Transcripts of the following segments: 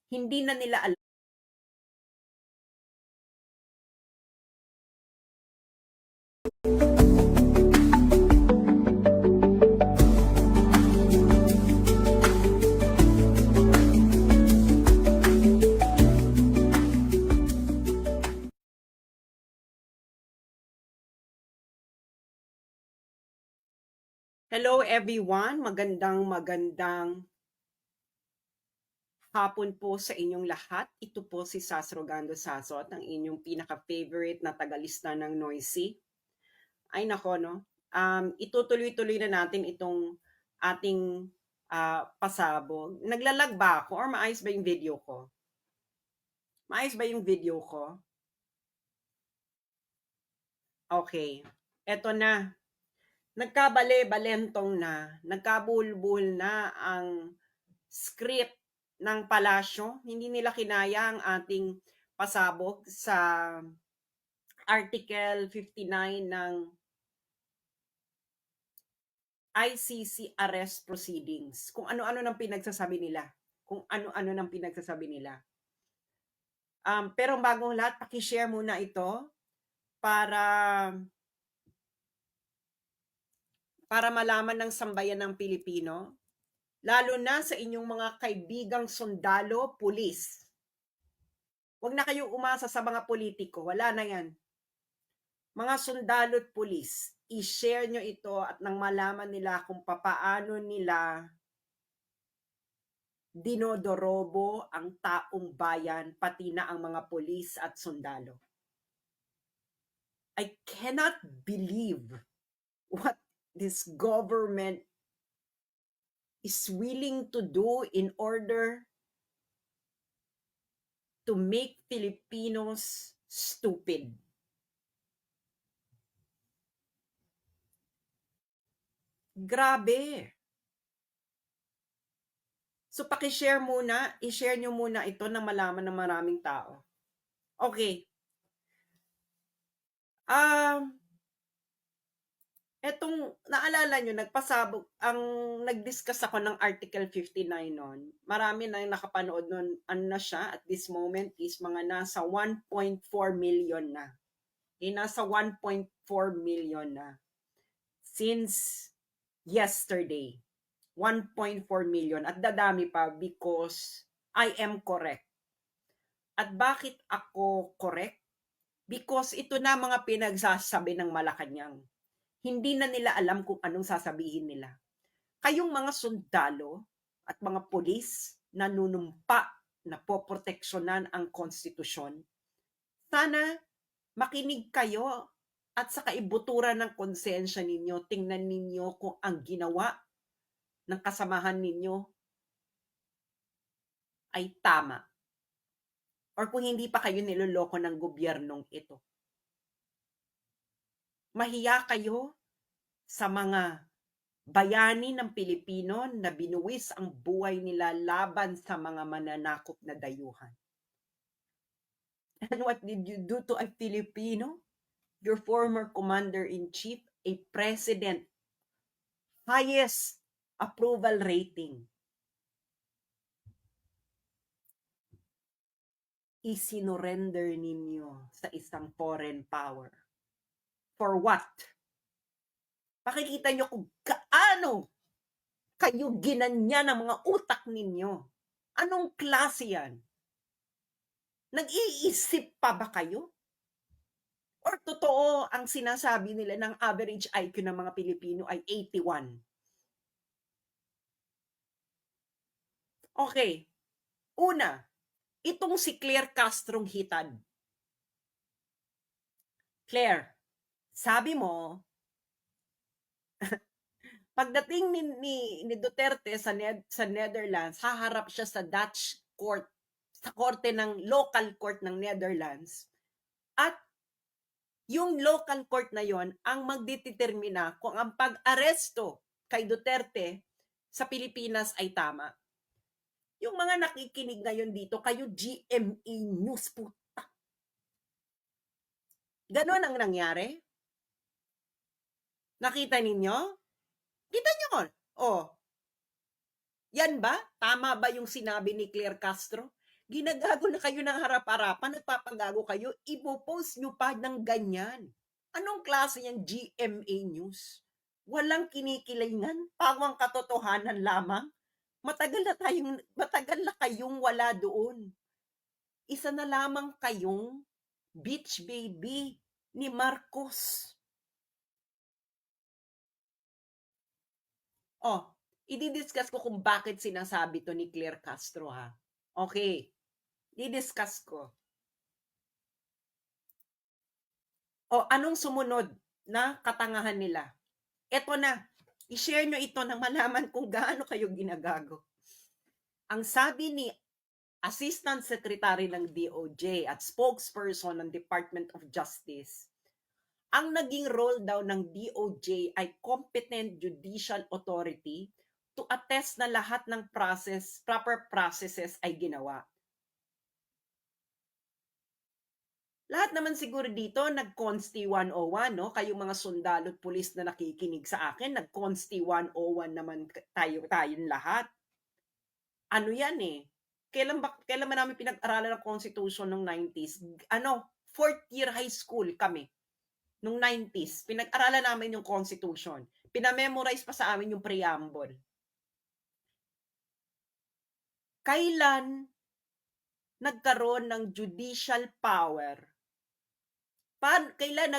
Hindi na nila alam. Hello everyone, magandang hapon po sa inyong lahat. Ito po si Sas Rogando Sasot, ang inyong pinaka-favorite na tagalista ng Noisy. Ay nako, no? Itutuloy-tuloy na natin itong ating pasabog. Naglalag ba ako or maayos ba yung video ko? Maayos ba yung video ko? Okay. Eto na. Nagkabale-balentong na, nagkabulbul na ang script ng palasyo. Hindi nila kinaya ang ating pasabog sa Article 59 ng ICC arrest proceedings. Kung ano-ano nang pinagsasabi nila. Kung ano-ano nang pinagsasabi nila. Pero bagong lahat, paki-share muna ito para malaman ng sambayan ng Pilipino, lalo na sa inyong mga kaibigang sundalo, pulis. Huwag na kayong umasa sa mga politiko. Wala na yan. Mga sundalo at pulis, i-share nyo ito at nang malaman nila kung papaano nila dinodorobo ang taong bayan, pati na ang mga pulis at sundalo. I cannot believe what this government is willing to do in order to make Filipinos stupid. Grabe. So paki-share muna, i-share nyo muna ito na malaman ng maraming tao. Okay. Etong naalala nyo, nag-discuss ako ng Article 59 noon. Marami na nakapanood noon. Ano na siya at this moment is mga nasa 1.4 million na. Nasa 1.4 million na. Since yesterday. 1.4 million. At dadami pa because I am correct. At bakit ako correct? Because ito na mga pinagsasabi ng Malacanang. Hindi na nila alam kung anong sasabihin nila. Kayong mga sundalo at mga pulis na nunumpa na poproteksyonan ang konstitusyon, sana makinig kayo at sa kaibuturan ng konsensya ninyo, tingnan ninyo kung ang ginawa ng kasamahan ninyo ay tama. Or kung hindi pa kayo niloloko ng gobyernong ito. Mahiya kayo sa mga bayani ng Pilipino na binuwis ang buhay nila laban sa mga mananakop na dayuhan. And what did you do to a Filipino? Your former commander-in-chief, a president, highest approval rating. Isinorender ninyo sa isang foreign power. For what? Pakikita nyo kung gaano kayo ginanya ng mga utak ninyo. Anong klase yan? Nag-iisip pa ba kayo? Or totoo ang sinasabi nila ng average IQ ng mga Pilipino ay 81? Okay. Una, itong si Claire Castrong hitad. Claire, sabi mo, pagdating ni Duterte sa Netherlands, haharap siya sa Dutch court, sa korte ng local court ng Netherlands. At yung local court na yon ang magdetermina kung ang pag-aresto kay Duterte sa Pilipinas ay tama. Yung mga nakikinig ngayon dito, kayo GMA News po. Ganon ang nangyari. Nakita ninyo? Kita nyo? Oh. Yan ba? Tama ba yung sinabi ni Claire Castro? Ginagago na kayo ng harap-harapan, nagpapagago kayo, ipo-post nyo pa ng ganyan. Anong klase yan GMA News? Walang kinikilingan, pawang katotohanan lamang. Matagal na kayong wala doon. Isa na lamang kayong beach baby ni Marcos. Oh, i-discuss ko kung bakit sinasabi to ni Claire Castro, ha. Okay, i-discuss ko. O, anong sumunod na katangahan nila? Eto na, i-share nyo ito nang malaman kung gaano kayo ginagago. Ang sabi ni Assistant Secretary ng DOJ at spokesperson ng Department of Justice, ang naging role daw ng DOJ ay competent judicial authority to attest na lahat ng proper processes ay ginawa. Lahat naman siguro dito nag-Consti 101, no? Kayong mga sundalo at pulis na nakikinig sa akin, nag-Consti 101 naman tayong lahat. Ano yan eh? Kailan ba namin pinag-aralan ng Constitution nung 90s? Fourth year high school kami. Nung 90s, pinag-aralan namin yung Constitution. Pinamemorize pa sa amin yung preamble. Kailan nagkaroon ng judicial power? Kailan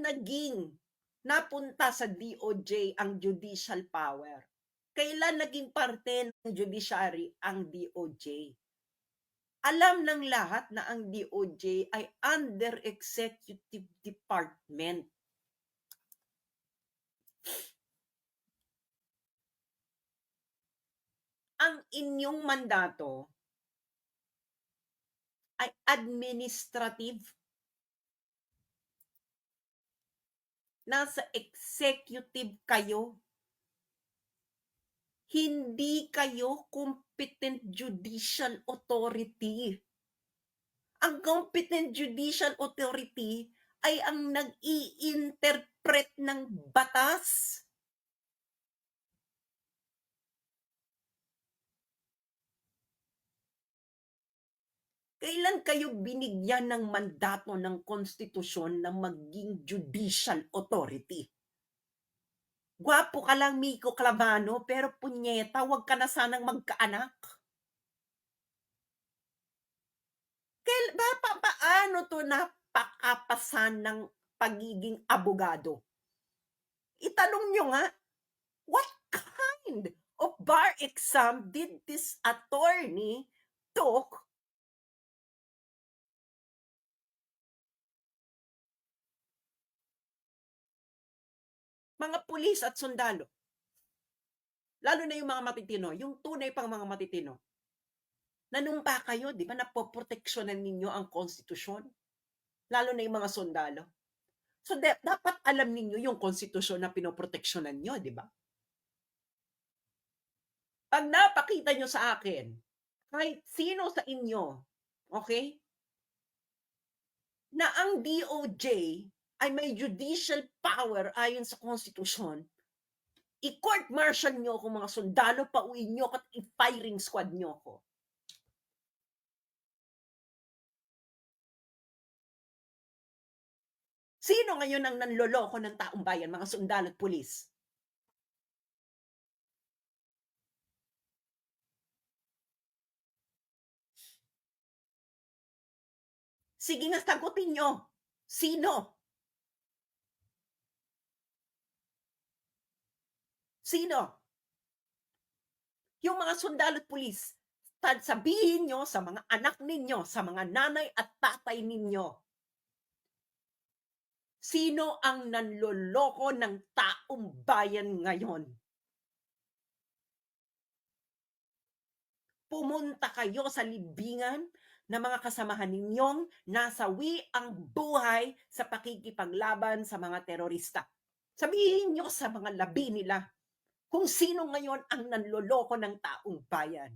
naging napunta sa DOJ ang judicial power? Kailan naging parte ng judiciary ang DOJ? Alam ng lahat na ang DOJ ay under executive department. Ang inyong mandato ay administrative. Nasa executive kayo. Hindi kayo competent judicial authority. Ang competent judicial authority ay ang nag-i-interpret ng batas. Kailan kayo binigyan ng mandato ng konstitusyon na maging judicial authority? Gwapo ka lang, Miko Clavano, pero punyeta, wag ka na sanang magkaanak. Paano to napakapasan ng pagiging abogado? Itanong nyo nga, what kind of bar exam did this attorney took mga pulis at sundalo? Lalo na yung mga matitino, yung tunay pang mga matitino. Nanumpa kayo, di ba, napoproteksyonan ninyo ang konstitusyon? Lalo na yung mga sundalo. So, dapat alam ninyo yung konstitusyon na pinoproteksyonan nyo, di ba? Pag napakita nyo sa akin, kahit sino sa inyo, okay, na ang DOJ ay may judicial power ayon sa konstitusyon, i-court martial nyo ako mga sundalo, pauwiin nyo at i-firing squad nyo ako. Sino ngayon ang nanloloko ng taong bayan, mga sundalo at pulis? Sige nga, sagutin nyo. Sino? Sino? Yung mga sundalo at pulis, sabihin nyo sa mga anak ninyo, sa mga nanay at tatay ninyo, sino ang nanloloko ng taong bayan ngayon? Pumunta kayo sa libingan ng mga kasamahan ninyong nasawi ang buhay sa pakikipaglaban sa mga terorista. Sabihin nyo sa mga labi nila kung sino ngayon ang nanloloko ng taong bayan.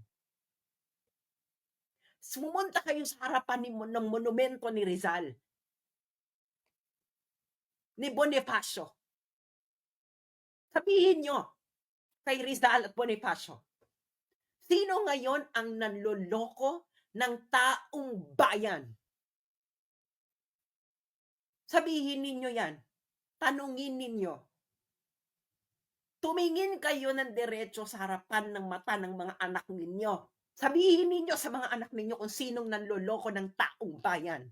Sumunta kayo sa harapan ng monumento ni Rizal, ni Bonifacio. Sabihin nyo kay Rizal at Bonifacio, Sino ngayon ang nanloloko ng taong bayan? Sabihin ninyo yan. Tanungin ninyo. Tumingin kayo ng diretso sa harapan ng mata ng mga anak ninyo. Sabihin ninyo sa mga anak ninyo kung sinong nanloloko ng taong bayan.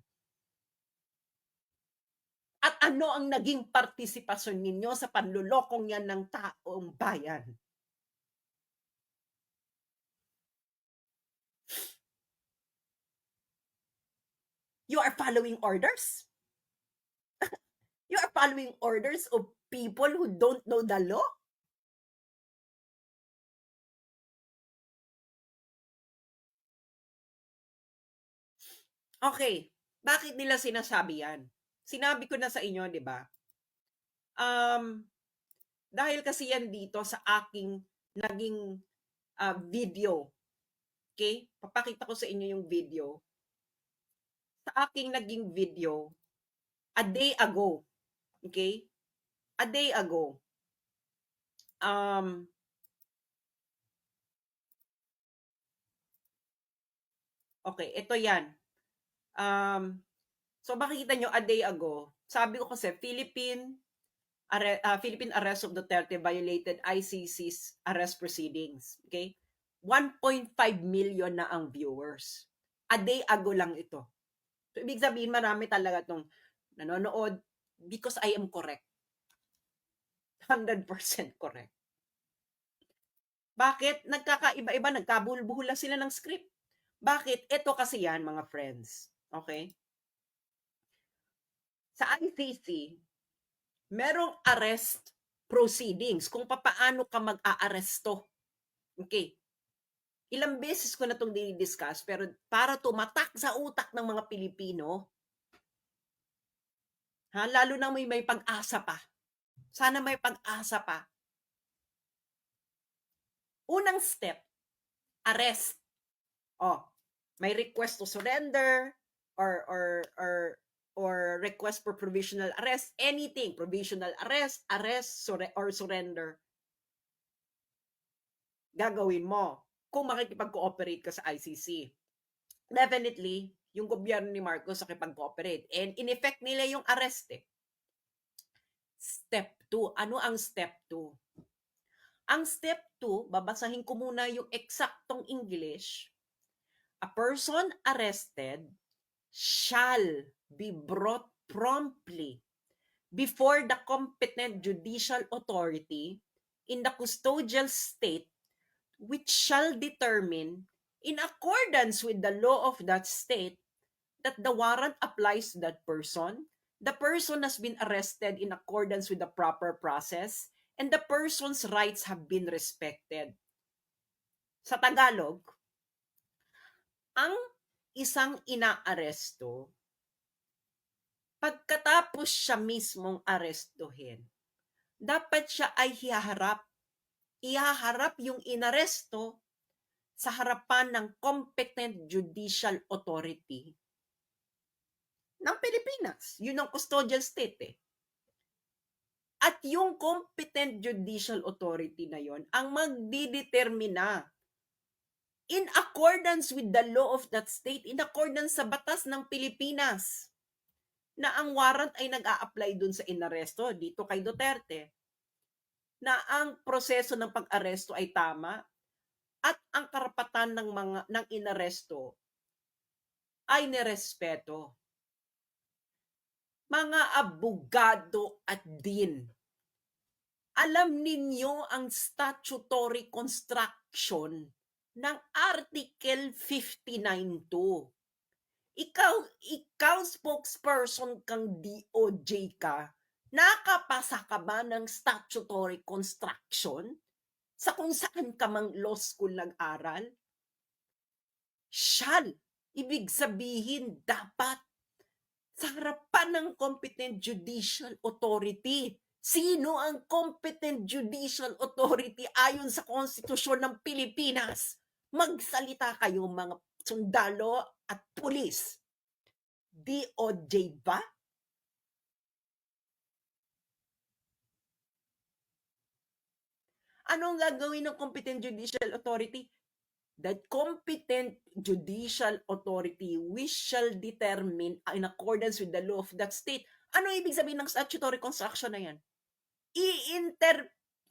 At ano ang naging partisipasyon ninyo sa panlulokong yan ng taong bayan? You are following orders? You are following orders of people who don't know the law? Okay, bakit nila sinasabi yan? Sinabi ko na sa inyo, di ba? Dahil kasi yan dito sa aking naging video. Okay? Papakita ko sa inyo yung video. Sa aking naging video, a day ago. Okay? A day ago. Okay, ito yan. So makikita nyo, a day ago, sabi ko kasi, Philippine arrest of Duterte violated ICC's arrest proceedings. Okay? 1.5 million na ang viewers. A day ago lang ito. So, ibig sabihin, marami talaga itong nanonood because I am correct. 100% correct. Bakit? Nagkakaiba-iba, nagkabulbuhula sila ng script. Bakit? Ito kasi yan, mga friends. Okay? Sa ICC, merong arrest proceedings kung paano ka mag-aaresto. Okay. Ilang beses ko na itong dinidiscuss, pero para tumatak sa utak ng mga Pilipino, lalo na may pag-asa pa. Sana may pag-asa pa. Unang step, arrest. May request to surrender or request for provisional arrest, anything, provisional arrest, or surrender. Gagawin mo kung makikipag-cooperate ka sa ICC. Definitely, yung gobyerno ni Marcos nakipag-cooperate. And in effect nila yung arrest eh. Step 2. Ano ang step 2? Ang step 2, babasahin ko muna yung eksaktong English. A person arrested shall be brought promptly before the competent judicial authority in the custodial state which shall determine, in accordance with the law of that state, that the warrant applies to that person, the person has been arrested in accordance with the proper process, and the person's rights have been respected. Sa Tagalog, ang isang inaaresto, pagkatapos siya mismong arestuhin, dapat siya ay ihaharap yung inaresto sa harapan ng competent judicial authority ng Pilipinas. Yun ang custodial state eh. At yung competent judicial authority na yon ang magdidetermina in accordance with the law of that state, in accordance sa batas ng Pilipinas, na ang warrant ay nag-a-apply dun sa inaresto dito kay Duterte, na ang proseso ng pag-aresto ay tama at ang karapatan ng inaresto ay nirespeto. Mga abogado at din, alam ninyo ang statutory construction ng Article 59.2. Ikaw spokesperson kang DOJ ka, nakapasa ka ba ng statutory construction sa kung saan ka mang law school nag-aral? Shall. Ibig sabihin, dapat sa harapan ng competent judicial authority. Sino ang competent judicial authority ayon sa konstitusyon ng Pilipinas? Magsalita kayo mga sundalo at pulis. DOJ ba? Ano ang gagawin ng competent judicial authority? that competent judicial authority which shall determine in accordance with the law of that state. Ano ibig sabihin ng statutory construction na yan?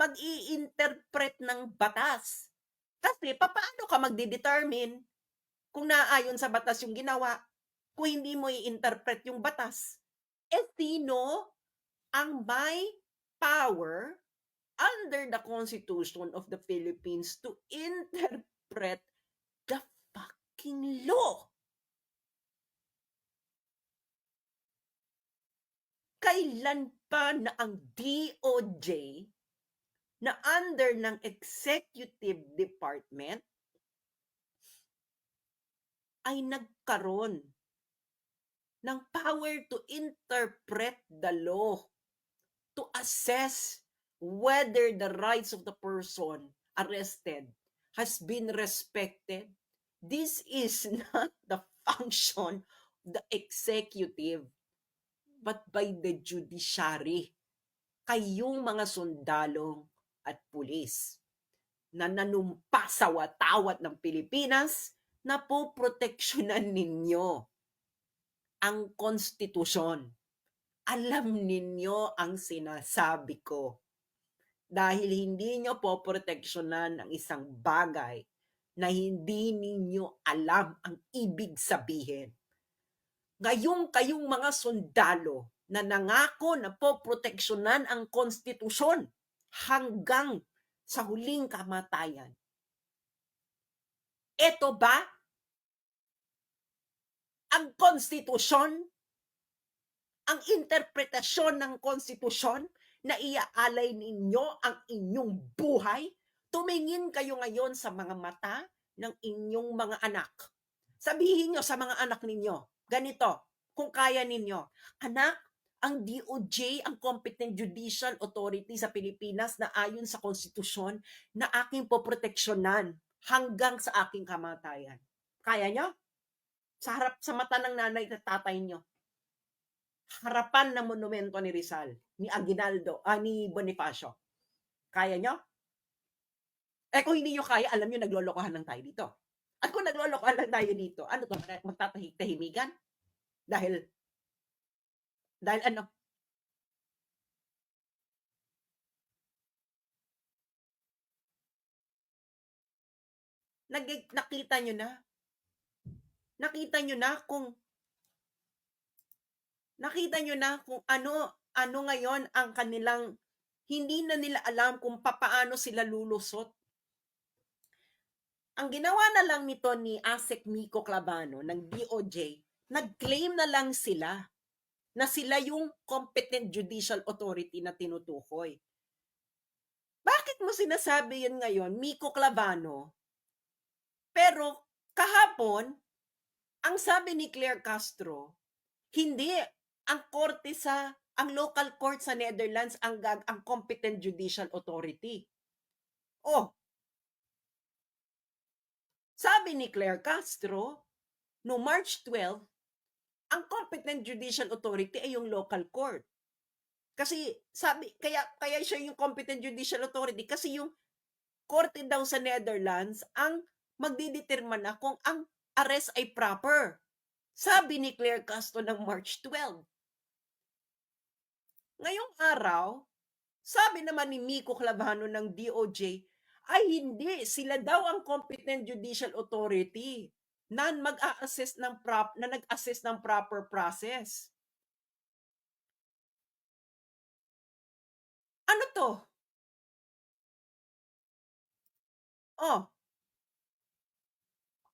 Pag-i-interpret ng batas. Kasi paano ka magde-determine kung naaayon sa batas yung ginawa kung hindi mo i-interpret yung batas? Sino ang may power under the Constitution of the Philippines to interpret the fucking law? Kailan pa na ang DOJ na under ng executive department ay nagkaroon ng power to interpret the law, to assess whether the rights of the person arrested has been respected? This is not the function of the executive, but by the judiciary. Kayong mga sundalo at pulis na nanumpa sa watawat ng Pilipinas, na poproteksyonan ninyo ang konstitusyon. Alam ninyo ang sinasabi ko. Dahil hindi nyo poproteksyonan ang isang bagay na hindi ninyo alam ang ibig sabihin. Ngayong kayong mga sundalo na nangako na poproteksyonan ang konstitusyon hanggang sa huling kamatayan. Ito ba ang konstitusyon? Ang interpretasyon ng konstitusyon na iaalay ninyo ang inyong buhay? Tumingin kayo ngayon sa mga mata ng inyong mga anak. Sabihin nyo sa mga anak ninyo, ganito, kung kaya ninyo, anak, ang DOJ, ang competent judicial authority sa Pilipinas na ayon sa konstitusyon na aking poproteksyonan hanggang sa aking kamatayan. Kaya nyo? Sa harap, sa mata ng nanay at tatay nyo. Harapan ng monumento ni Rizal, ni Aguinaldo, ni Bonifacio. Kaya nyo? Kung hindi nyo kaya, alam nyo, naglolokohan lang tayo dito. At kung naglolokohan lang tayo dito, ano to, magtatahimigan? Dahil ano? Nakita nyo na? Nakita nyo na kung ano ngayon ang kanilang, hindi na nila alam kung papaano sila lulusot. Ang ginawa na lang nito ni ASEC Miko Clavano ng DOJ, nag-claim na lang sila na sila yung competent judicial authority na tinutukoy. Bakit mo sinasabi yun ngayon, Miko Clavano? Pero kahapon, ang sabi ni Claire Castro, hindi ang korte ang local court sa Netherlands ang competent judicial authority. Sabi ni Claire Castro, no March 12, ang competent judicial authority ay yung local court. Kasi kaya siya yung competent judicial authority kasi yung korte daw sa Netherlands ang magdidetermina kung ang arrest ay proper. Sabi ni Claire Castro ng March 12. Ngayong araw, sabi naman ni Miko Clavano ng DOJ, ay hindi, sila daw ang competent judicial authority na mag-a-assess na nag-assess ng proper process. Ano to?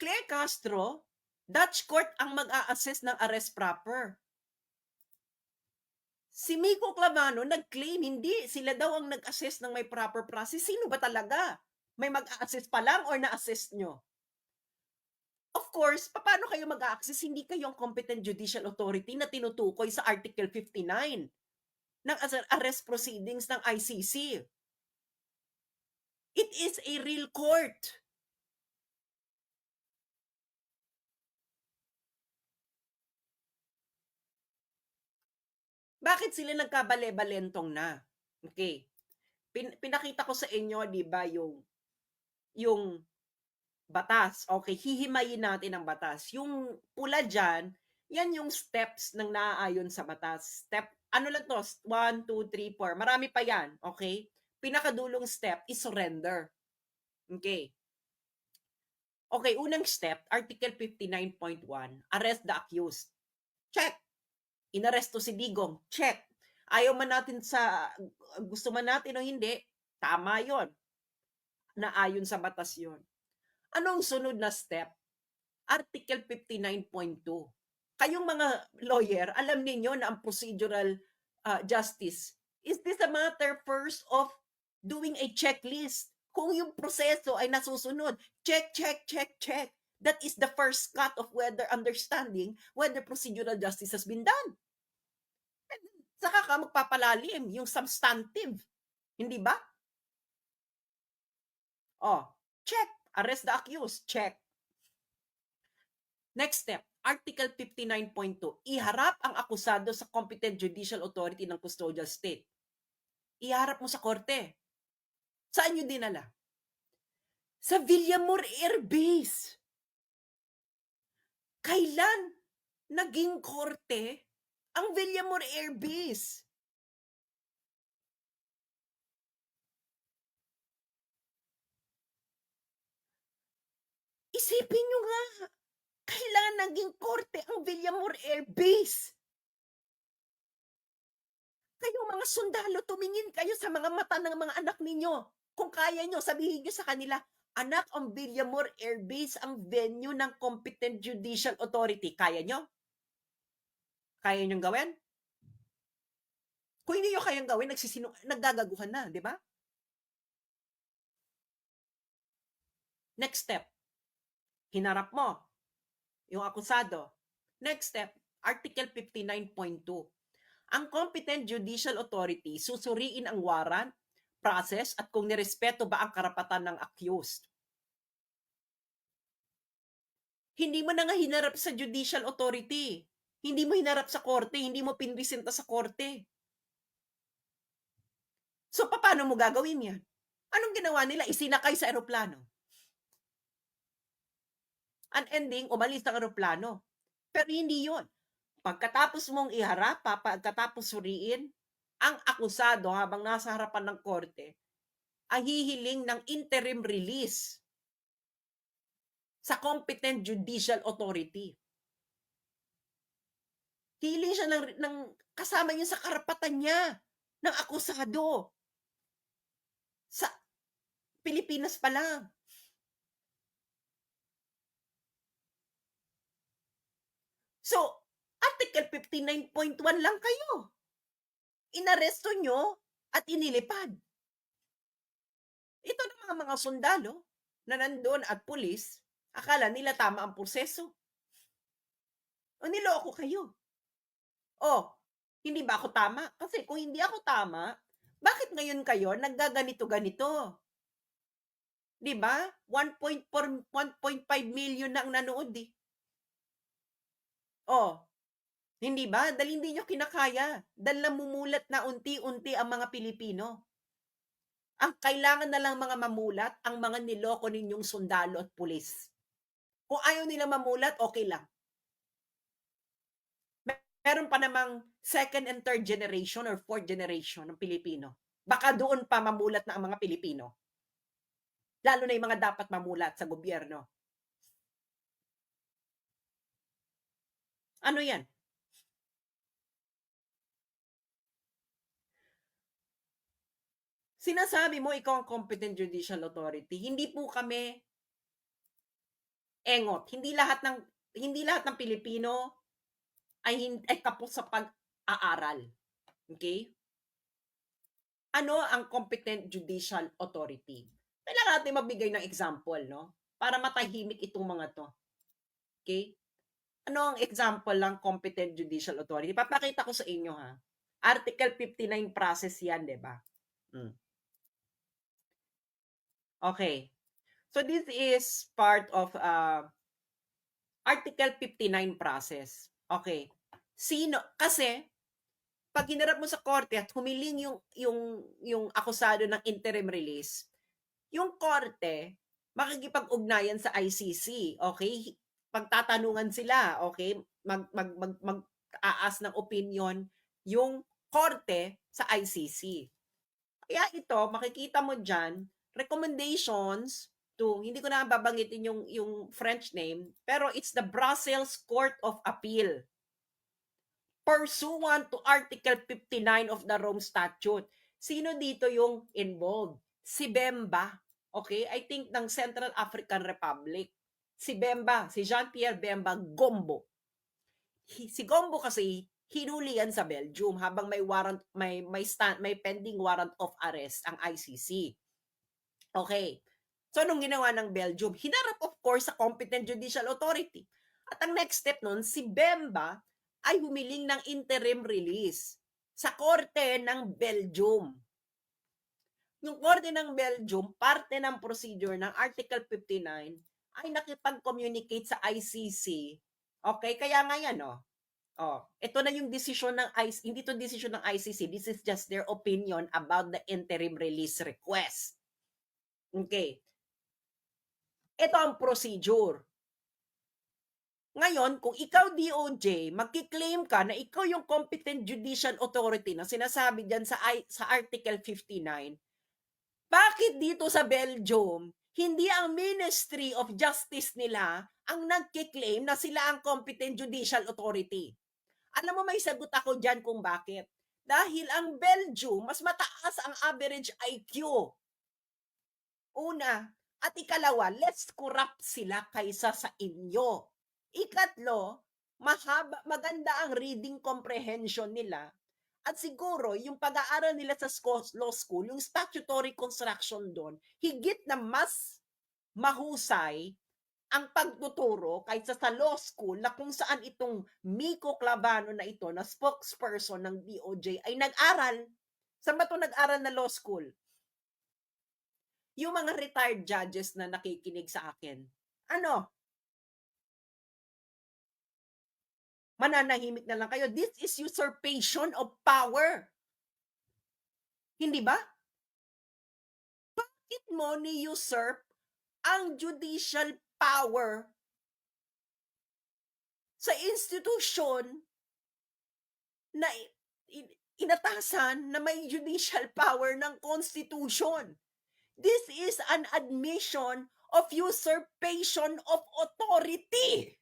Claire Castro, Dutch court ang mag-a-assess ng arrest proper. Si Miko Clavano nag-claim hindi, sila daw ang nag-assess ng may proper process. Sino ba talaga? May mag-a-assess pa lang or na-assess nyo? Of course, paano kayo mag-a-access? Hindi kayo ang competent judicial authority na tinutukoy sa Article 59 ng arrest proceedings ng ICC. It is a real court. Bakit sila nagkabale-balentong na? Okay. Pinakita ko sa inyo, di ba, yung batas. Okay, hihimayin natin ang batas. Yung pula diyan, yan yung steps ng naaayon sa batas. Step ano lang 'to, 1, 2, 3, 4, marami pa yan, okay? Pinakadulong step is surrender. Okay. Okay, unang step, Article 59.1, arrest the accused. Check. Inaresto si Digong. Check. Ayaw man natin sa gusto man natin o hindi, tama 'yon. Naayon sa batas 'yon. Anong sunod na step? Article 59.2. Kayong mga lawyer, alam ninyo na ang procedural justice, is this a matter first of doing a checklist? Kung yung proseso ay nasusunod, check, check, check, check. That is the first cut of whether understanding whether procedural justice has been done. Saka ka magpapalalim yung substantive. Hindi ba? Oh, check. Arrest the accused. Check. Next step, Article 59.2, iharap ang akusado sa competent judicial authority ng custodial state. Iharap mo sa korte. Saan nyo dinala? Sa Villamor Air Base. Kailan naging korte ang Villamor Air Base? Isipin nyo nga, kailan naging korte ang Villamor Air Base? Kayong mga sundalo, tumingin kayo sa mga mata ng mga anak ninyo. Kung kaya nyo, sabihin nyo sa kanila, anak, ang Villamor Air Base ang venue ng competent judicial authority. Kaya nyo? Kaya nyo gawin? Kung hindi nyo kayang gawin, naggagaguhan na, di ba? Next step, hinarap mo yung akusado. Next step, Article 59.2. Ang competent judicial authority susuriin ang warrant, process at kung nirespeto ba ang karapatan ng accused. Hindi mo na nga hinarap sa judicial authority. Hindi mo hinarap sa korte, hindi mo pinresenta sa korte. So, paano mo gagawin yan? Anong ginawa nila? Isinakay sa eroplano. Ang ending, umalis ang eroplano. Pero hindi yon. Pagkatapos mong iharap, pagkatapos suriin, ang akusado habang nasa harapan ng korte, ay hihiling ng interim release sa competent judicial authority. Hiling siya ng kasama niya sa karapatan niya ng akusado. Sa Pilipinas pa lang. So, Article 59.1 lang kayo. Inaresto nyo at inilipad. Ito ng mga sundalo na nandun at pulis, akala nila tama ang proseso. O niloko kayo. O, hindi ba ako tama? Kasi kung hindi ako tama, bakit ngayon kayo naggaganito-ganito? 'Di ba? 1.5 million na ang nanood eh. Oh, hindi ba? Dahil hindi nyo kinakaya. Dahil namumulat na unti-unti ang mga Pilipino. Ang kailangan na lang mga mamulat, ang mga niloko ninyong sundalo at pulis. Kung ayaw nila mamulat, okay lang. Meron pa namang second and third generation or fourth generation ng Pilipino. Baka doon pa mamulat na ang mga Pilipino. Lalo na yung mga dapat mamulat sa gobyerno. Ano yan? Sinasabi mo ikaw ang competent judicial authority. Hindi po kami engot. Hindi lahat ng Pilipino ay kapos sa pag-aaral. Okay? Ano ang competent judicial authority? Kailangan natin magbigay ng example, no? Para matahimik itong mga to. Okay? Ano ang example ng competent judicial authority? Papakita ko sa inyo, ha? Article 59 process yan, di ba? Okay. So this is part of Article 59 process. Okay. Kasi pag hinarap mo sa korte at humiling yung akusado ng interim release, yung korte makikipag-ugnayan sa ICC, okay? Pagtatanungan sila, okay? Mag-aas ng opinion yung korte sa ICC. Kaya ito, makikita mo diyan, recommendations to, hindi ko na babanggitin yung French name, pero it's the Brussels Court of Appeal. Pursuant to Article 59 of the Rome Statute. Sino dito yung involved? Si Bemba. Okay? I think ng Central African Republic. Si Bemba, si Jean-Pierre Bemba Gombo. Si Gombo kasi hinuli yan sa Belgium habang may warrant, may pending warrant of arrest ang ICC. Okay. So anong ginawa ng Belgium? Hinarap of course sa competent judicial authority. At ang next step nun, si Bemba ay humiling ng interim release sa korte ng Belgium. Yung korte ng Belgium, parte ng procedure ng Article 59 ay nakipag-communicate sa ICC. Okay, kaya nga yan, ito na yung decision ng ICC, hindi to decision ng ICC, this is just their opinion about the interim release request. Okay. Ito ang procedure. Ngayon, kung ikaw DOJ, magki-claim ka na ikaw yung competent judicial authority na sinasabi diyan sa Article 59, bakit dito sa Belgium, hindi ang Ministry of Justice nila ang nagki-claim na sila ang competent judicial authority? Alam mo, may sagot ako diyan kung bakit. Dahil ang Belgium, mas mataas ang average IQ. Una. At ikalawa, less corrupt sila kaysa sa inyo. Ikatlo, maganda ang reading comprehension nila. At siguro, yung pag-aaral nila sa law school, yung statutory construction doon, higit na mas mahusay ang pagtuturo kaysa sa law school na kung saan itong Miko Clavano na ito, na spokesperson ng DOJ, ay nag-aral. Saan ba ito nag-aral na law school? Yung mga retired judges na nakikinig sa akin, mananahimik na lang kayo. This is usurpation of power. Hindi ba? Bakit mo ni-usurp ang judicial power sa institusyon na inatasan na may judicial power ng Constitution? This is an admission of usurpation of authority.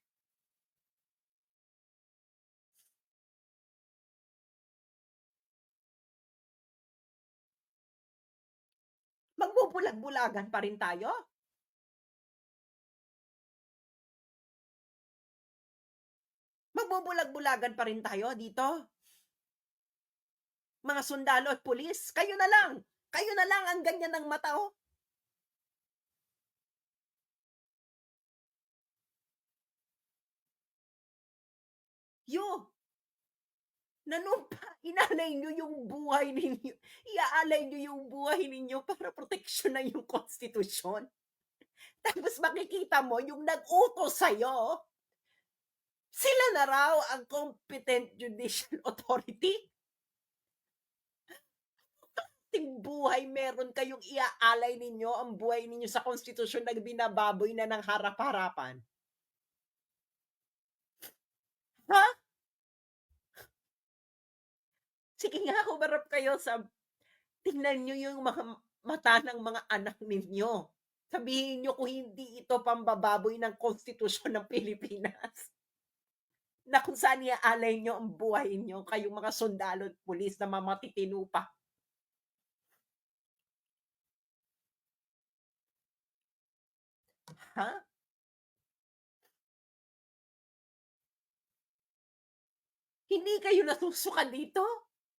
Magbubulag-bulagan pa rin tayo? Magbubulag-bulagan pa rin tayo dito? Mga sundalo at pulis, kayo na lang ang ganyan ng mata, nanumpa, inalay nyo yung buhay ninyo, iaalay nyo yung buhay ninyo para proteksyonan yung konstitusyon. Tapos makikita mo yung nag-utos sa'yo, sila na raw ang competent judicial authority. Ting buhay meron kayong iaalay ninyo ang buhay ninyo sa konstitusyon na binababoy na ng harap-harapan? Ha? Sige nga, humarap kayo sa, tingnan nyo yung mga mata ng mga anak ninyo. Sabihin nyo kung hindi ito pambababoy ng konstitusyon ng Pilipinas. Na kung saan iaalay nyo ang buhay nyo, kayong mga sundalo at pulis na mamatitino pa. Ha? Hindi kayo nasusukan dito?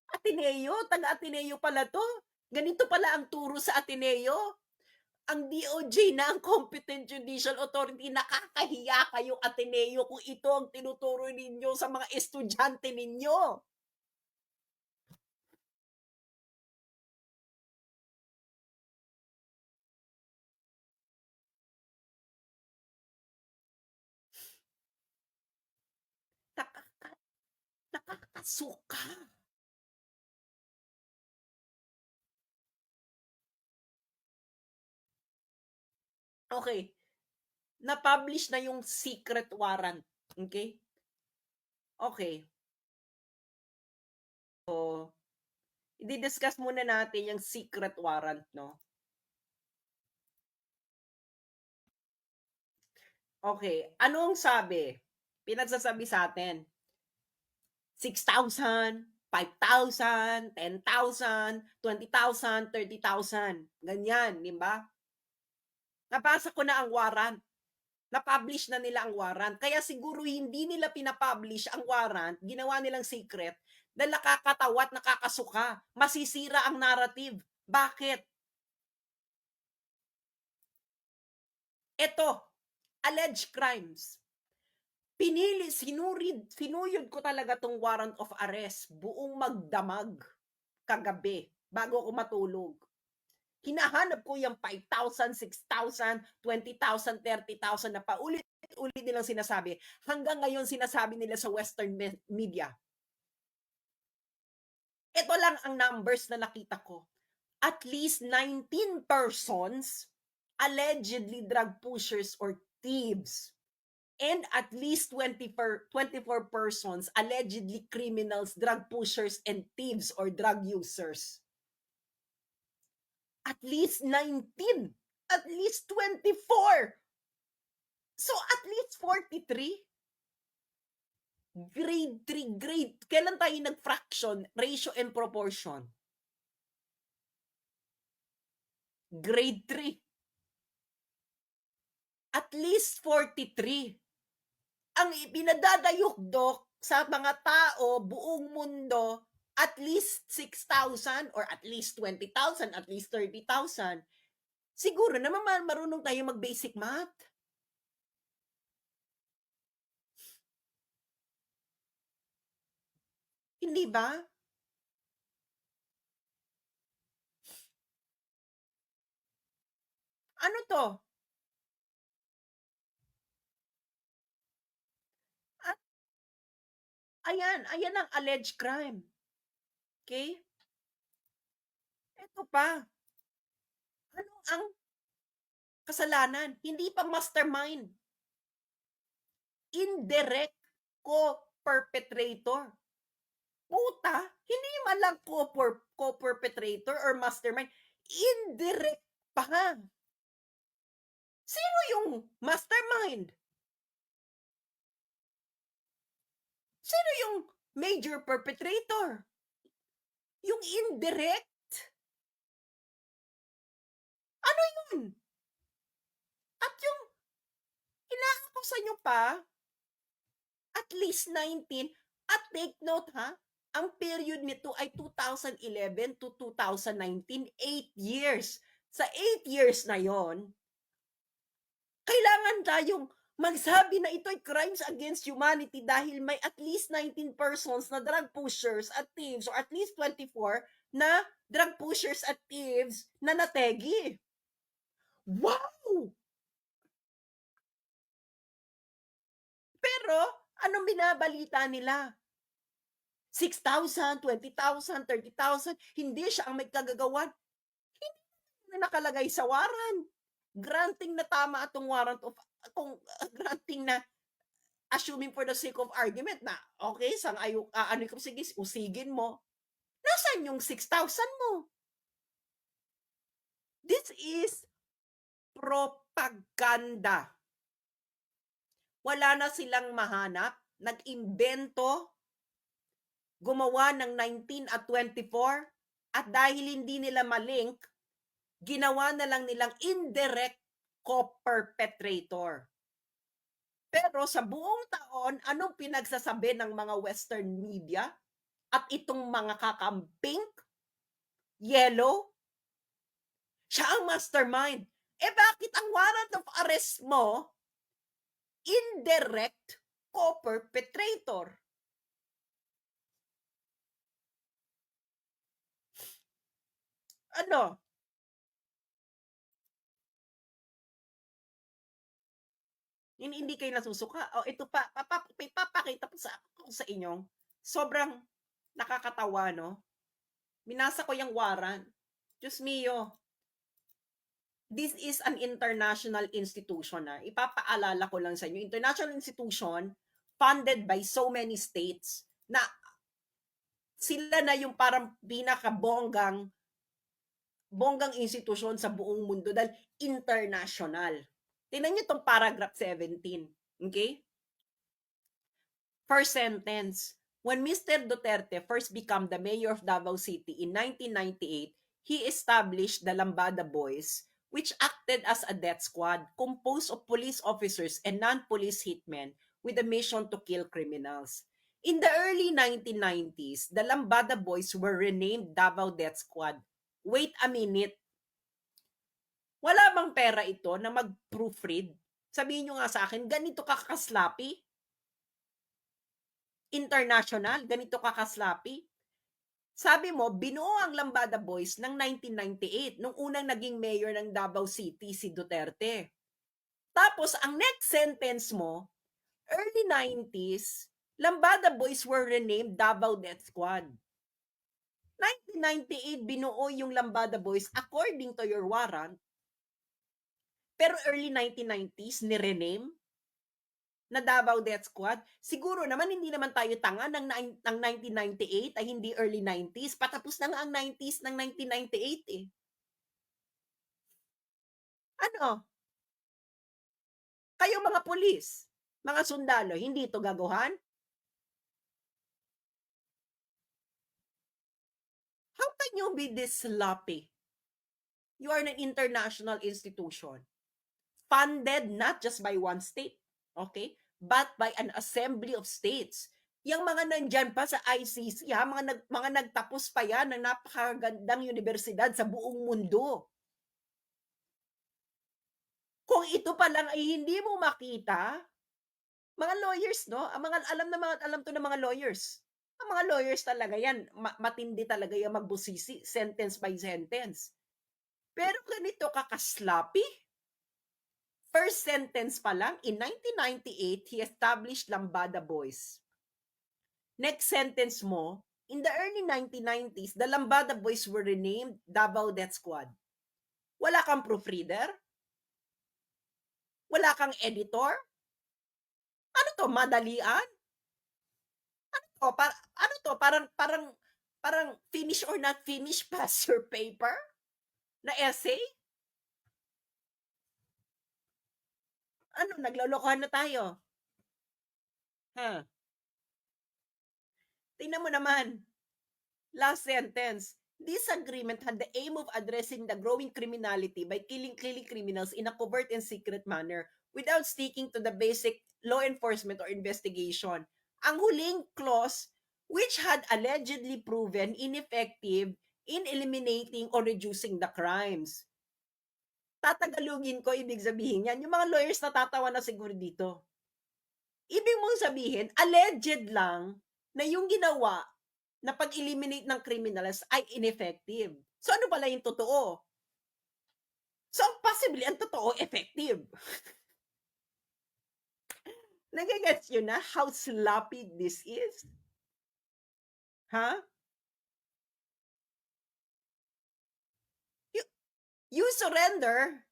Ateneo, taga-Ateneo pala to. Ganito pala ang turo sa Ateneo. Ang DOJ na ang competent judicial authority, nakakahiya kayong Ateneo kung ito ang tinuturo ninyo sa mga estudyante ninyo. Nakakasuka. Okay, na-publish na yung secret warrant, okay? Okay. So, i-discuss muna natin yung secret warrant, no? Okay, ano ang sabi? Pinagsasabi sa atin, 6,000, 5,000, 10,000, 20,000, 30,000. Ganyan, di ba? Nabasa ko na ang warrant. Na-publish na nila ang warrant. Kaya siguro hindi nila pina-publish ang warrant, ginawa nilang secret, dahil nakakatawa at nakakasuka. Masisira ang narrative. Bakit? Ito, alleged crimes. Sinuyod ko talaga tong warrant of arrest, buong magdamag kagabi, bago ako matulog. Hinahanap ko yung 5,000, 6,000, 20,000, 30,000 na paulit-ulit nilang sinasabi. Hanggang ngayon sinasabi nila sa Western media. Ito lang ang numbers na nakita ko. At least 19 persons, allegedly drug pushers or thieves, and at least 24 persons, allegedly criminals, drug pushers, and thieves or drug users. At least 19. At least 24. So, at least 43. Grade 3, grade. Kailan tayo nag-fraction, ratio and proportion? Grade 3. At least 43. Ang ipinadadayukdok sa mga tao, buong mundo, at least 6,000 or at least 20,000, at least 30,000. Siguro naman marunong tayo mag-basic math. Hindi ba? Ano to? At ayan ang alleged crime. Okay? Ito pa. Ano ang kasalanan? Hindi pa mastermind. Indirect co-perpetrator. Puta, hindi man lang co-perpetrator or mastermind. Indirect pa. Sino yung mastermind? Sino yung major perpetrator? Yung indirect? Ano yun? At yung inaakusa nyo pa, at least 19, at take note ha, ang period nito ay 2011 to 2019, 8 years. Sa 8 years na yon, kailangan tayong magsabi na ito ay crimes against humanity dahil may at least 19 persons na drug pushers at thieves or at least 24 na drug pushers at thieves na nategi. Wow! Pero, anong binabalita nila? 6,000, 20,000, 30,000, hindi siya ang may kagagawan. Hindi na nakalagay sa warrant. Granting na tama atong warrant of, kung granting na, assuming for the sake of argument na, okay, ano ko, sige, usigin mo. Nasaan yung 6,000 mo? This is propaganda. Wala na silang mahanap, nag-imbento, gumawa ng 19 at 24, at dahil hindi nila malink, ginawa na lang nilang indirect co-perpetrator. Pero sa buong taon, anong pinagsasabi ng mga Western media at itong mga kakamping? Yellow? Siya ang mastermind. Bakit ang warrant of arrest mo, indirect co-perpetrator? Ano? Hindi kayo nasusuka. Ito pa, papakita ko sa inyo. Sobrang nakakatawa, no? Binasa ko yung warrant. Diyos mio. this is an international institution na ipapaalala ko lang sa inyo, international institution funded by so many states na sila na yung parang pinakabonggang bonggang institusyon sa buong mundo dahil international. Tingnan niyo tong paragraph 17, okay? First sentence, when Mr. Duterte first became the mayor of Davao City in 1998, he established the Lambada Boys, which acted as a death squad composed of police officers and non-police hitmen with a mission to kill criminals. In the early 1990s, the Lambada Boys were renamed Davao Death Squad. Wait a minute. Wala bang pera ito na mag-proofread? Sabihin nyo nga sa akin, ganito kakaslapi? International, ganito kakaslapi? Sabi mo, binuo ang Lambada Boys ng 1998, nung unang naging mayor ng Davao City, si Duterte. Tapos, ang next sentence mo, early 90s, Lambada Boys were renamed Davao Death Squad. 1998, binuo yung Lambada Boys according to your warrant. Pero early 1990s, ni-rename na Davao Death Squad. Siguro naman, hindi naman tayo tanga ng 1998 ay hindi early 90s. Patapos na nga ang 90s ng 1998 eh. Ano? Kayo mga pulis, mga sundalo, hindi ito gagawan? How can you be this sloppy? You are an international institution funded not just by one state, okay, but by an assembly of states. Yung mga nandyan pa sa ICC, ha, mga nagtapos pa yan ng napakagandang universidad sa buong mundo. Kung ito pa lang ay hindi mo makita, mga lawyers, no? Alam to ng mga lawyers. Ang mga lawyers talaga yan, matindi talaga yung magbusisi, sentence by sentence. Pero ganito kakaslappy. First sentence pa lang, in 1998, he established Lambada Boys. Next sentence mo, in the early 1990s, the Lambada Boys were renamed Davao Death Squad. Wala kang proofreader? Wala kang editor? Ano to, madalian? Ano to, parang finish or not finish, pass your paper? Na essay? Ano, naglolokohan na tayo? Ha? Tingnan mo naman. Last sentence. This agreement had the aim of addressing the growing criminality by killing criminals in a covert and secret manner without sticking to the basic law enforcement or investigation. Ang huling clause, which had allegedly proven ineffective in eliminating or reducing the crimes. Tatagalugin ko, ibig sabihin yan. Yung mga lawyers natatawa na siguro dito. Ibig mong sabihin, alleged lang na yung ginawa na pag-eliminate ng criminals ay ineffective. So ano pala yung totoo? So possibly, ang totoo, effective. Nagigets yun na how sloppy this is? Ha? You surrender.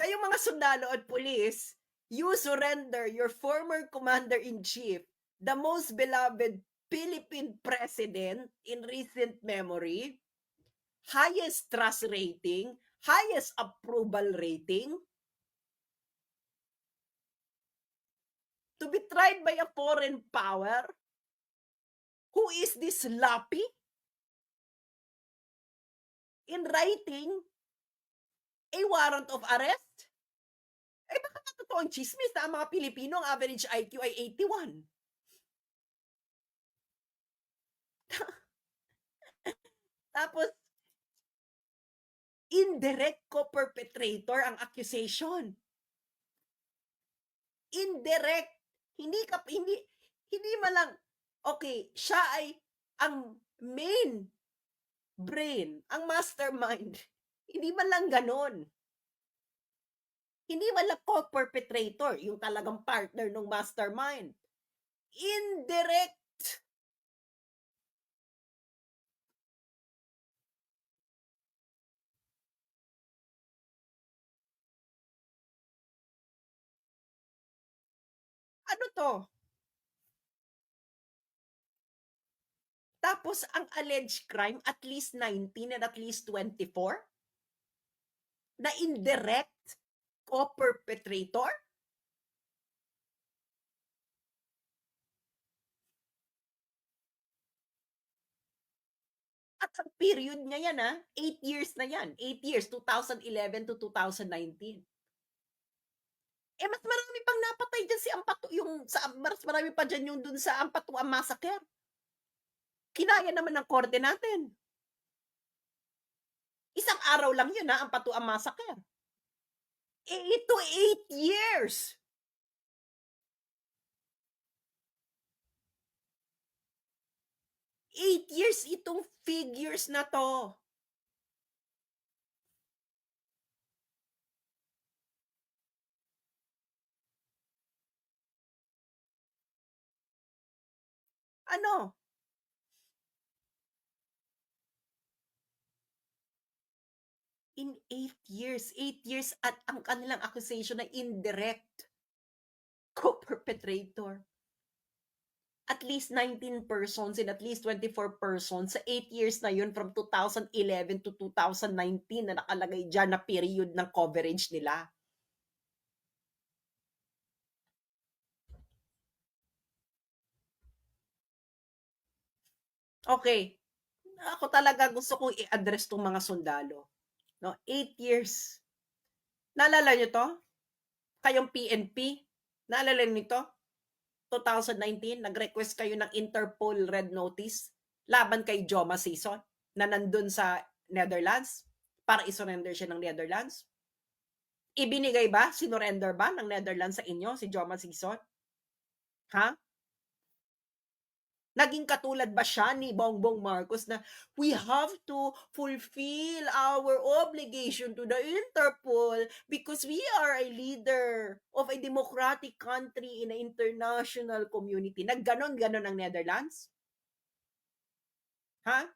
Kayong mga sundalo at pulis, you surrender your former commander-in-chief, the most beloved Philippine president in recent memory, highest trust rating, highest approval rating, to be tried by a foreign power? Who is this sloppy? In writing a warrant of arrest? Eh baka totoo ang chismis na ang mga Pilipino ang average IQ ay 81. Tapos, indirect co-perpetrator ang accusation. Indirect. Hindi malang, okay, siya ay ang main brain, ang mastermind. Hindi man lang ganon. Hindi man lang co-perpetrator, yung talagang partner ng mastermind. Indirect. Ano 'to? Tapos ang alleged crime at least 19 and at least 24 na indirect co-perpetrator? At ang period niya yan, 8 years na yan. 8 years, 2011 to 2019. Eh, mas marami pang napatay diyan si Ampatu yung sa mas marami pa diyan yung dun sa Ampatuan Massacre. Kinaya naman ng korte natin. Isang araw lang yun, Ampatuan Massacre. Eh, ito 8 years. 8 years itong figures na 'to. Ano, in 8 years at ang kanilang accusation ay indirect co-perpetrator. At least 19 persons and at least 24 persons sa 8 years na yun from 2011 to 2019 na nakalagay diyan na period ng coverage nila. Okay, ako talaga gusto kong i-address 'tong mga sundalo, 'no, 8 years. Naalala niyo 'to? Kayong PNP, naalala niyo 'to? 2019 nag-request kayo ng Interpol Red Notice laban kay Joma Sison na nandun sa Netherlands para i-surrender siya ng Netherlands. Ibinigay ba, sinurrender ba ng Netherlands sa inyo si Joma Sison? Ha? Naging katulad ba siya ni Bongbong Marcos na we have to fulfill our obligation to the Interpol because we are a leader of a democratic country in an international community. Nagganon-ganon ang Netherlands? Ha?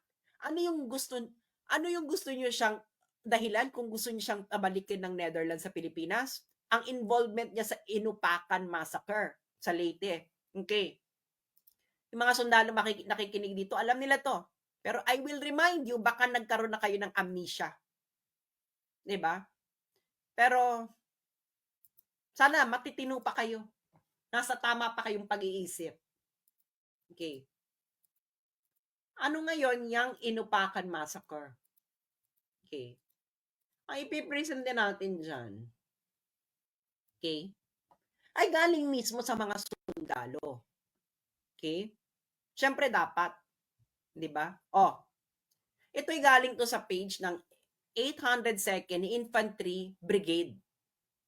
Ano yung gusto ano yung gusto niyo siyang dahilan kung gusto niyo siyang balikin ng Netherlands sa Pilipinas? Ang involvement niya sa Inupakan Massacre sa Leyte. Okay. Yung mga sundalo nakikinig dito, alam nila to. Pero I will remind you, baka nagkaroon na kayo ng amnesia. 'Di ba? Pero sana matitino pa kayo. Nasa tama pa kayong pag-iisip. Okay. Ano ngayon yung Inupakan Massacre? Okay. Ang ipipresent din natin dyan, okay, ay galing mismo sa mga sundalo. Okay? Siyempre dapat, di ba? Oh, ito'y galing to sa page ng 802nd Infantry Brigade,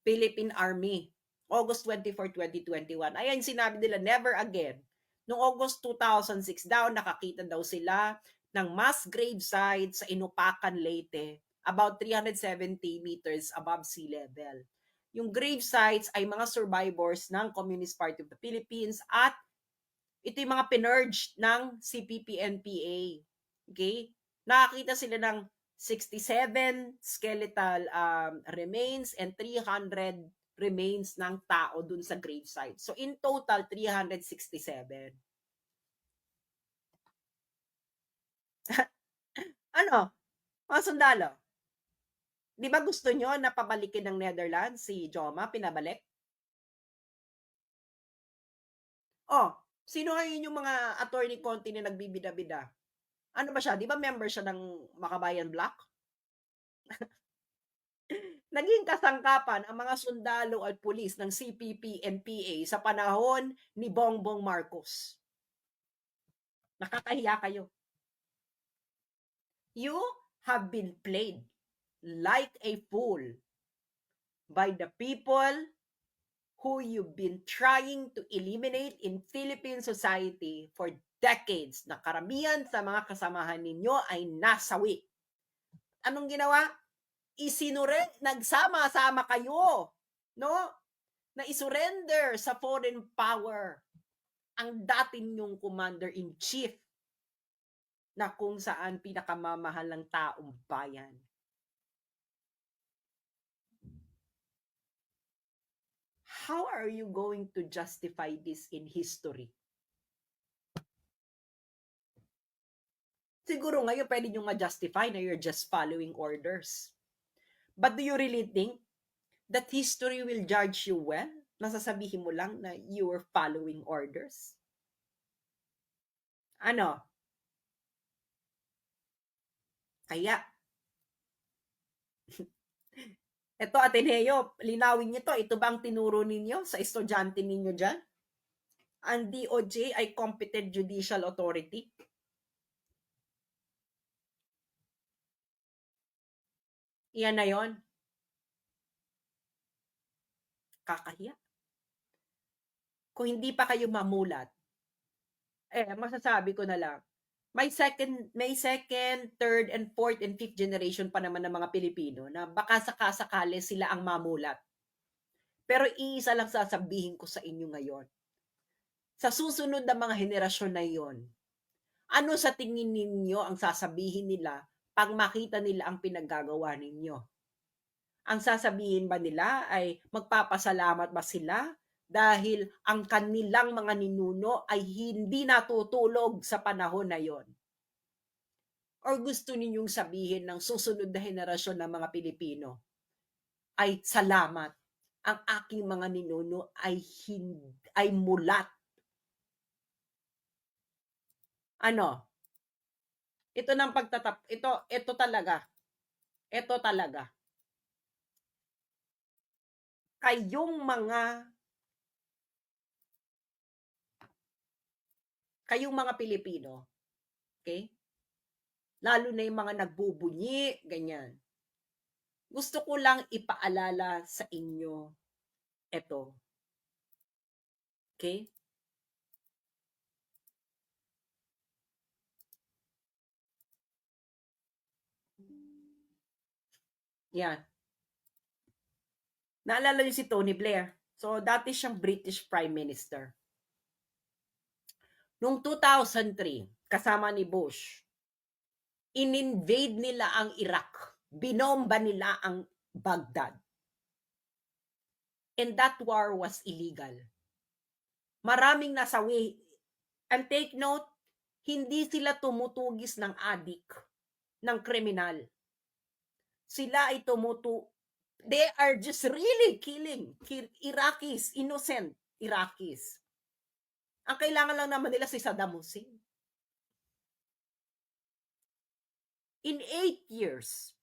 Philippine Army, August 24, 2021. Ayan, sinabi nila, never again. Noong August 2006 daw, nakakita daw sila ng mass grave site sa Inupakan, Leyte, about 370 meters above sea level. Yung grave sites ay mga survivors ng Communist Party of the Philippines at ito yung mga pinurged ng CPP-NPA. Okay? Nakakita sila ng 67 skeletal remains and 300 remains ng tao dun sa gravesite. So in total, 367. Ano? Mga sundalo? Di ba gusto nyo na pabalikin ng Netherlands si Joma, pinabalik? Oh, sino ngayon yung mga attorney Conti na nagbibida-bida? Ano ba siya? Di ba member siya ng Makabayan Block? Naging kasangkapan ang mga sundalo at pulis ng CPP-NPA sa panahon ni Bongbong Marcos. Nakakahiya kayo. You have been played like a fool by the people who you've been trying to eliminate in Philippine society for decades na karamihan sa mga kasamahan ninyo ay nasawi. Anong ginawa? Nagsama-sama kayo, no? Na isurrender sa foreign power ang dati ninyong commander-in-chief na kung saan pinakamamahal ng taong bayan. how are you going to justify this in history? Siguro ngayon pwede nyo ma-justify na you're just following orders. But do you really think that history will judge you well? Nasasabihin mo lang na you were following orders? Ano? Kaya, ito Ateneo, linawin niyo to. Ito bang tinuro ninyo sa estudyante ninyo dyan? Ang DOJ ay competent judicial authority. Iyan na yon. Kakahiya. Kung hindi pa kayo mamulat, masasabi ko na lang, may second, third, and fourth, and fifth generation pa naman ng mga Pilipino na baka sakasakali sila ang mamulat. Pero iisa lang sasabihin ko sa inyo ngayon. Sa susunod na mga henerasyon na iyon, ano sa tingin ninyo ang sasabihin nila pag makita nila ang pinaggagawa ninyo? Ang sasabihin ba nila ay magpapasalamat ba sila dahil ang kanilang mga ninuno ay hindi natutulog sa panahon na yon? Or gusto ninyong sabihin ng susunod na henerasyon ng mga Pilipino ay salamat, ang aking mga ninuno ay mulat. Ano? Ito ng ito talaga. Ito talaga. Kayong mga Pilipino, okay? Lalo na yung mga nagbubunyi, ganyan. Gusto ko lang ipaalala sa inyo ito. Okay? Yan. Naalala niyo si Tony Blair. So, dati siyang British Prime Minister. Noong 2003, kasama ni Bush, in-invade nila ang Iraq. Binomba nila ang Baghdad. And that war was illegal. Maraming nasawi. And take note, hindi sila tumutugis ng adik, ng kriminal. Sila ay they are just really killing Iraqis, innocent Iraqis. Ang kailangan lang naman nila si Saddam Hussein. In 8 years,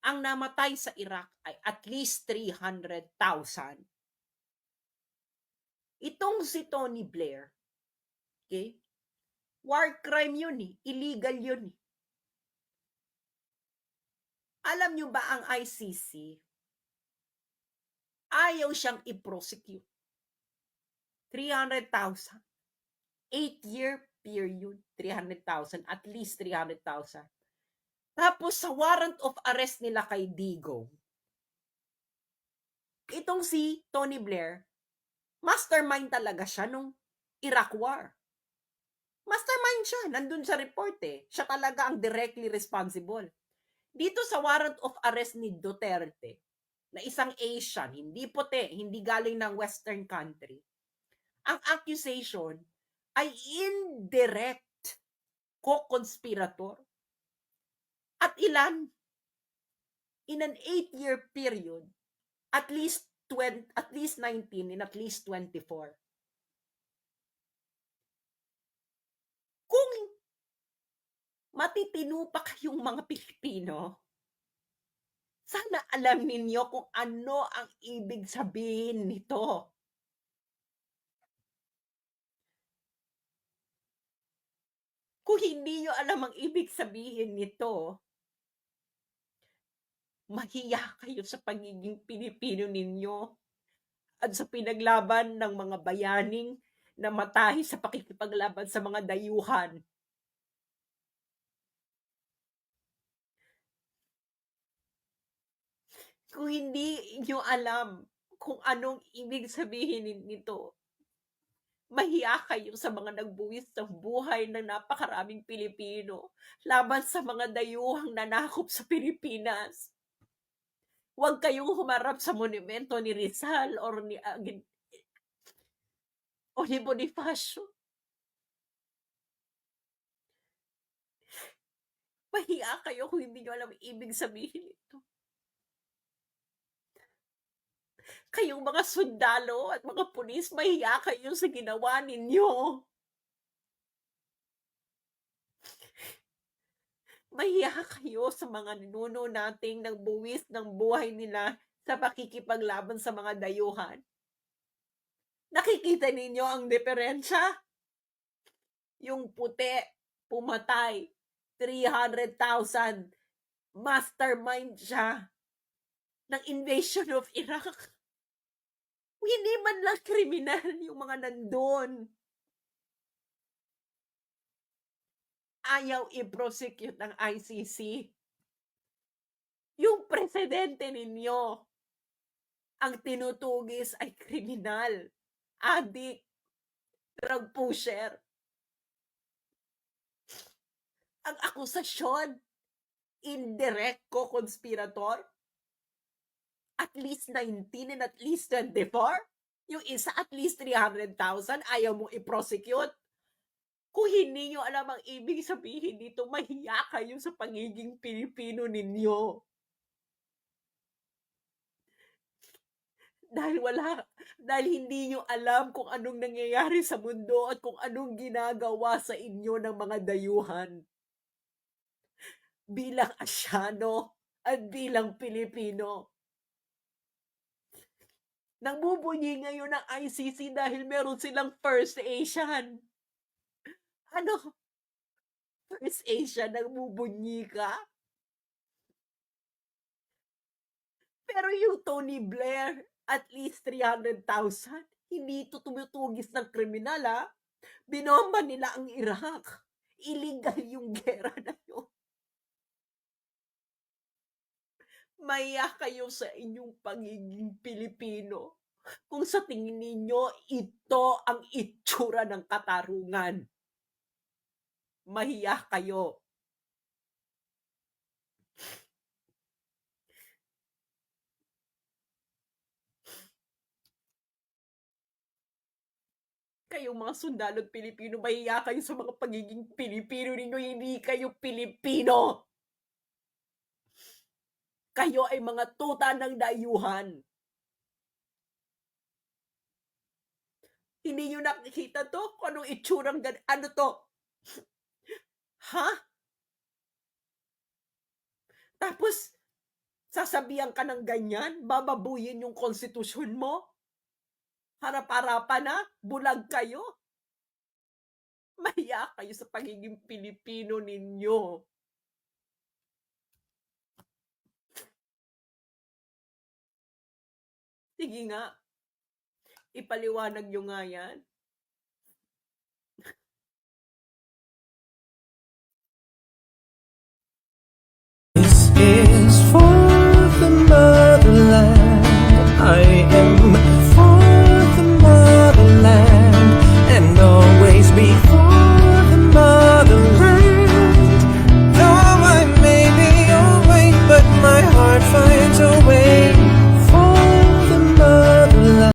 ang namatay sa Iraq ay at least 300,000. Itong si Tony Blair, okay? War crime yun eh. Illegal yun eh. Alam nyo ba ang ICC, ayaw siyang i-prosecute. 300,000. 8-year period, 300,000. At least 300,000. Tapos sa warrant of arrest nila kay Digong, itong si Tony Blair, mastermind talaga siya nung Iraq War. Mastermind siya. Nandun sa report eh. Siya talaga ang directly responsible. Dito sa warrant of arrest ni Duterte, na isang Asian, hindi puti, hindi galing ng Western country, ang accusation ay indirect co-conspirator. At ilan? In an 8-year period, at least 19 and at least 24. Kung matitino pa kayong mga Pilipino, sana alam ninyo kung ano ang ibig sabihin nito. Kung hindi nyo alam ang ibig sabihin nito, mahiya kayo sa pagiging Pilipino ninyo at sa pinaglaban ng mga bayaning namatay sa pakikipaglaban sa mga dayuhan. Kung hindi nyo alam kung anong ibig sabihin nito, mahiya kayo sa mga nagbuwis ng buhay ng napakaraming Pilipino laban sa mga dayuhang nanakop sa Pilipinas. Huwag kayong humarap sa monumento ni Rizal o ni Bonifacio. Mahiya kayo kung hindi niyo alam ang ibig sabihin nito. Kayong mga sundalo at mga pulis, mahiya kayo sa ginawa ninyo. Mahiya kayo sa mga ninuno nating nagbuwis ng buhay nila sa pakikipaglaban sa mga dayuhan. Nakikita ninyo ang diferensya? Yung puti, pumatay, 300,000, mastermind siya ng invasion of Iraq. Hindi man lang kriminal yung mga nandun. Ayaw i-prosecute ng ICC. Yung presidente ninyo, ang tinutugis ay kriminal, adik, drug pusher. Ang akusasyon, indirect co-conspirator, at least 19 and at least 24. Yung isa at least 300,000, ayaw mong i-prosecute. Kung hindi nyo alam ang ibig sabihin dito, mahiya kayo sa pagiging Pilipino ninyo. Dahil hindi nyo alam kung anong nangyayari sa mundo at kung anong ginagawa sa inyo ng mga dayuhan. Bilang Asyano at bilang Pilipino. Nagbubunyi ngayon ng ICC dahil meron silang First Asian. Ano? First Asian, nagbubunyi ka? Pero yung Tony Blair, at least 300,000, hindi ito tumutugis ng kriminal, ha? Binomba nila ang Iraq. Illegal yung gera na yun. Maya kayo sa inyong pagiging Pilipino kung sa tingin ninyo ito ang itsura ng katarungan. Mahiya kayo. Kayong mga sundalo't Pilipino, mahiya kayo sa mga pagiging Pilipino ninyo, hindi kayo Pilipino. Kayo ay mga tuta ng dayuhan. Hindi nyo nakikita to? Kung anong itsurang ano to? Ha? Tapos, sasabihan ka ng ganyan? Bababuyin yung konstitusyon mo? Harap-harapan na? Bulag kayo? Mahiya kayo sa pagiging Pilipino ninyo. Sige nga, ipaliwanag nyo nga yan. This is for the motherland. I am for the motherland and always be for